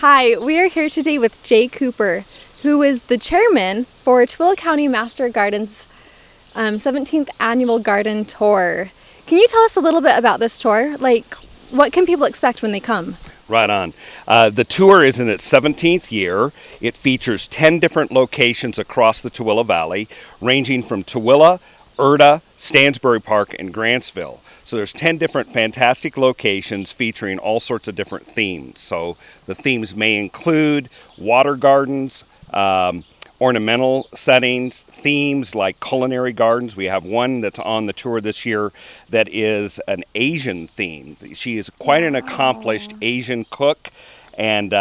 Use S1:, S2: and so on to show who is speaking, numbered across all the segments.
S1: Hi, we are here today with Jay Cooper, who is the chairman for Tooele County Master Gardens 17th Annual Garden Tour. Can you tell us a little bit about this tour? Like, what can people expect when they come?
S2: Right on. The tour is in its 17th year. It features 10 different locations across the Tooele Valley, ranging from Tooele, Erta, Stansbury Park, and Grantsville. So there's 10 different fantastic locations featuring all sorts of different themes. So the themes may include water gardens, ornamental settings, themes like culinary gardens. We have one that's on the tour this year that is an Asian theme. She is quite an accomplished Asian cook and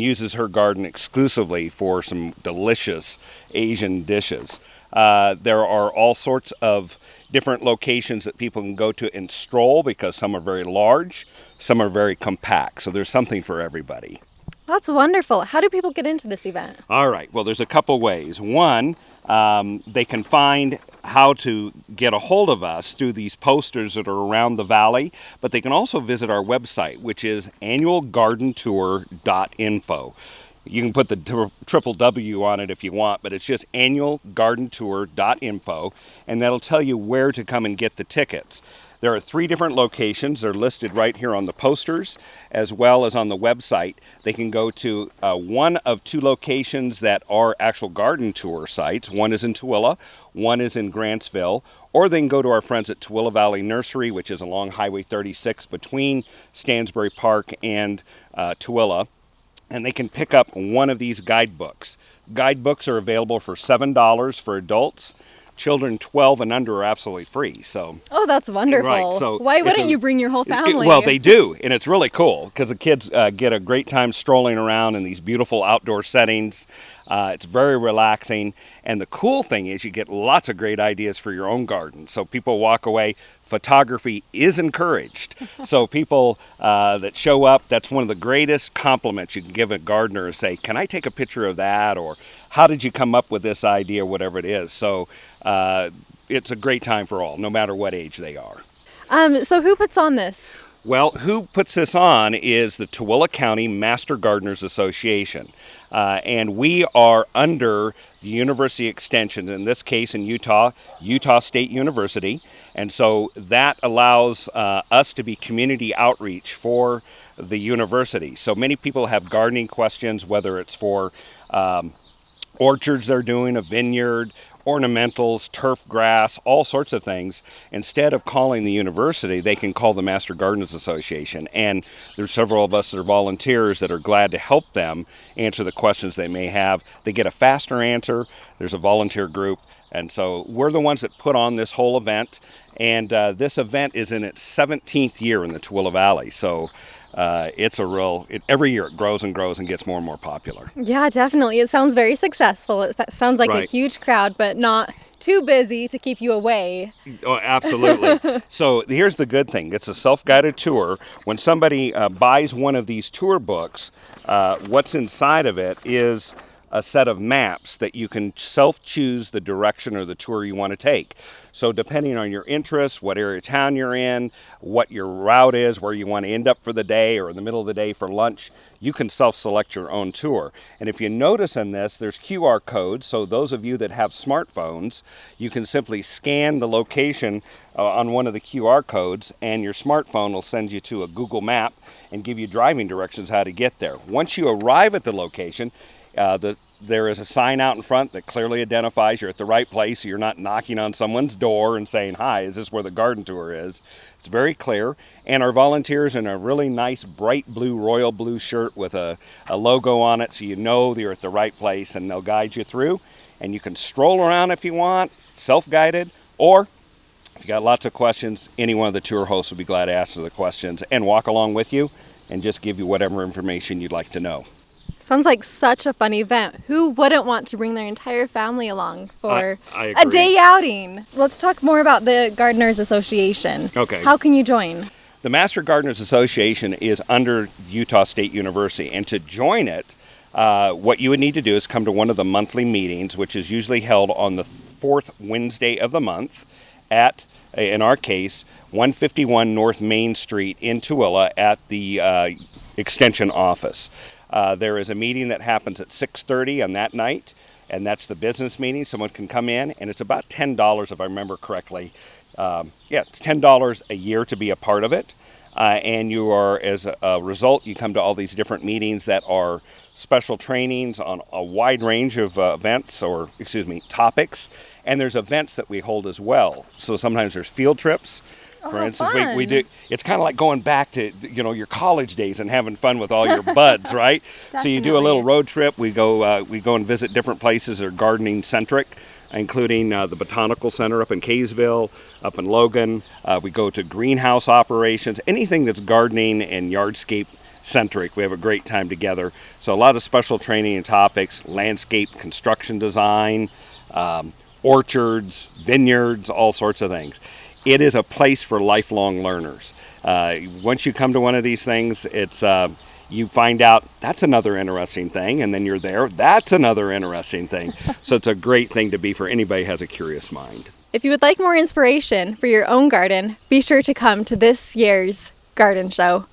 S2: uses her garden exclusively for some delicious Asian dishes. There are all sorts of different locations that people can go to and stroll because some are very large, some are very compact. So there's something for everybody.
S1: That's wonderful. How do people get into this event?
S2: All right. Well, there's a couple ways. One, they can find how to get a hold of us through these posters that are around the valley, but they can also visit our website, which is annualgardentour.info. You can put the triple W on it if you want, but it's just annualgardentour.info, and that'll tell you where to come and get the tickets. There are 3 different locations. They're listed right here on the posters as well as on the website. They can go to one of 2 locations that are actual garden tour sites. One is in Tooele, one is in Grantsville, or they can go to our friends at Tooele Valley Nursery, which is along Highway 36 between Stansbury Park and Tooele, and they can pick up one of these guidebooks. Guidebooks are available for $7 for adults. Children 12 and under are absolutely free. So,
S1: oh, that's wonderful.
S2: Right, so
S1: why wouldn't you bring your whole family?
S2: Well, they do, and it's really cool because the kids get a great time strolling around in these beautiful outdoor settings. It's very relaxing, and the cool thing is you get lots of great ideas for your own garden. So people walk away. Photography is encouraged. So people that show up, that's one of the greatest compliments you can give a gardener is say, can I take a picture of that? Or how did you come up with this idea, whatever it is. So it's a great time for all, no matter what age they are.
S1: So who puts on this?
S2: Well, who puts this on is the Tooele County Master Gardeners Association. And we are under the University Extension, in this case in Utah State University. And so that allows us to be community outreach for the university. So many people have gardening questions, whether it's for orchards they're doing, a vineyard, ornamentals, turf grass, all sorts of things. Instead of calling the university, they can call the Master Gardeners Association. And there's several of us that are volunteers that are glad to help them answer the questions they may have. They get a faster answer. There's a volunteer group. And so we're the ones that put on this whole event. And this event is in its 17th year in the Tooele Valley. So it's every year it grows and grows and gets more and more popular.
S1: Yeah, definitely. It sounds very successful. It sounds like a huge crowd, but not too busy to keep you away.
S2: Oh, absolutely. So here's the good thing. It's a self-guided tour. When somebody buys one of these tour books, what's inside of it is a set of maps that you can self-choose the direction or the tour you want to take. So depending on your interests, what area of town you're in, what your route is, where you want to end up for the day or in the middle of the day for lunch, you can self-select your own tour. And if you notice in this, there's QR codes. So those of you that have smartphones, you can simply scan the location on one of the QR codes, and your smartphone will send you to a Google map and give you driving directions how to get there. Once you arrive at the location, there is a sign out in front that clearly identifies you're at the right place, so you're not knocking on someone's door and saying, hi, is this where the garden tour is? It's very clear. And our volunteers in a really nice bright blue, royal blue shirt with a logo on it, so you know you're at the right place, and they'll guide you through. And you can stroll around if you want, self-guided, or if you got lots of questions, any one of the tour hosts will be glad to answer the questions and walk along with you and just give you whatever information you'd like to know.
S1: Sounds like such a fun event. Who wouldn't want to bring their entire family along for
S2: I
S1: a
S2: agree.
S1: day outing? Let's talk more about the Gardeners Association.
S2: Okay.
S1: How can you join?
S2: The Master Gardeners Association is under Utah State University, and to join it, what you would need to do is come to one of the monthly meetings, which is usually held on the 4th Wednesday of the month at, in our case, 151 North Main Street in Tooele at the Extension office. There is a meeting that happens at 6:30 on that night, and that's the business meeting. Someone can come in, and it's about $10 if I remember correctly. It's $10 a year to be a part of it. And you are, as a result, you come to all these different meetings that are special trainings on a wide range of topics. And there's events that we hold as well. So sometimes there's field trips. For instance, we do. It's kind of like going back to your college days and having fun with all your buds, right? So you do a little road trip. We go and visit different places that are gardening centric, including the Botanical Center up in Kaysville, up in Logan. We go to greenhouse operations, anything that's gardening and yardscape centric. We have a great time together. So a lot of special training and topics: landscape construction design, orchards, vineyards, all sorts of things. It is a place for lifelong learners. Once you come to one of these things, it's you find out that's another interesting thing, and then you're there, that's another interesting thing. So it's a great thing to be for anybody who has a curious mind.
S1: If you would like more inspiration for your own garden, be sure to come to this year's garden show.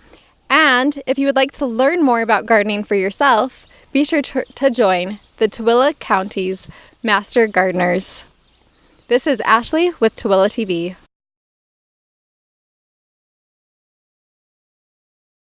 S1: And if you would like to learn more about gardening for yourself, be sure to join the Tooele County's Master Gardeners. This is Ashley with TooeleTV.